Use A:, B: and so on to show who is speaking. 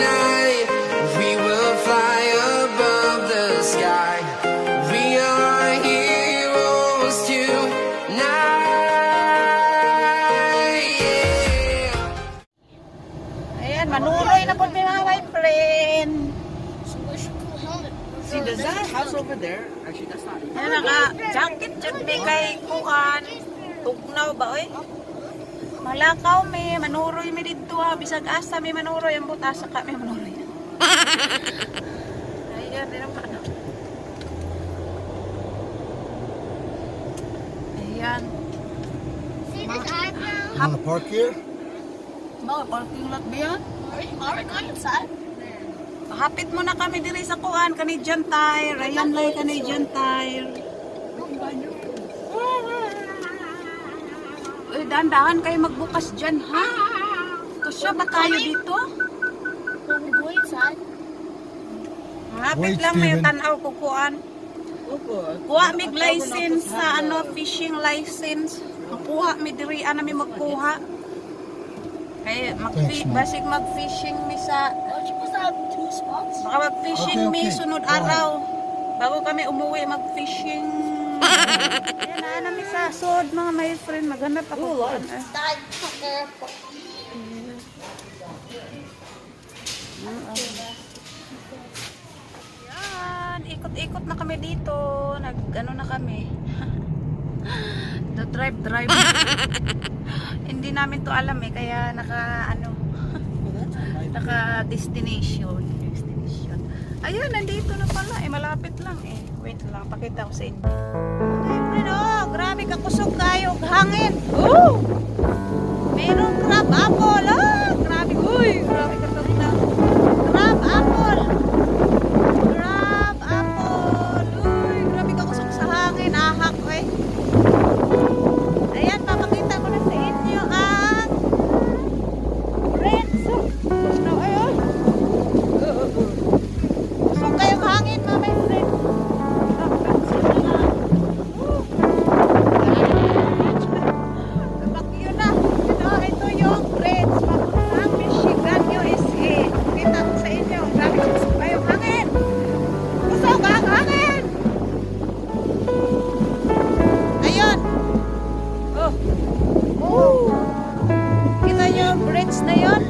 A: night we will fly above the sky. We are heroes tonight. Yeah.
B: Ayan, manuloy na po mga my friend.
C: See, there's that house over there. Actually, that's not even.
B: Ayan, naka-jacket dyan kay kuhan. Tugnaw ba, oy? Malakaw me, manuroy me dito ha. Bisag asa me manuroy, ang butasa ka me manuroy. Ayan, din ang ano. Ayan.
D: See this eyebrow?
E: Want to park here?
B: Mga parking lot ba yan?
D: Are we going inside?
B: Hapit mo na kami diri sa kuhan, Canadian Tire. Ayan lay Canadian Tire. Uy, dahan-dahan kayo magbukas dyan, ha? Kusya ba tayo dito?
D: When we go inside?
B: Hapit
E: Wait,
B: lang may
E: Steven.
B: tanaw kukuan. Kuha mig license sa ano, fishing license. Kuha mi diri ana mi magkuha. Kay
E: Thanks, ma'am.
B: basig mag-fishing mi sa
D: Don't you supposed to have 2 spots?
B: baka mag-fishing
E: Okay,
B: mi
E: okay.
B: sunod
E: Go ahead.
B: araw. Bago kami umuwi mag-fishing. Ayan na mi sa sod mga my friend, maghanap ako kuan.
D: Die. Careful.
B: Yan, ikot-ikot na kami dito. Nag-ano na kami. The drive. Hindi namin to alam eh, kaya naka destination. Ayun, nandito na pala eh, malapit lang eh. Wait lang, pakita ko sa inyo. Ay, friend, oh, grabe kakusog kayo, hangin. Oh! Meron crab apple, oh! Grabe, uy, grabe katanda. Crab apple. Crab apple. Uy, grabe kakusog sa hangin, ahak eh. Ayan, papakita ko na sa inyo ang friends. Now, ayun. Kusog kayong hangin, mga my friend. Bakyo na. Ito yung friends. Papuntang Michigan, USA. Kita ko sa inyo. Grabe kusog kayong hangin. Kusog ang hangin. Ayun. Oh. Kita nyo yung bridge na yun?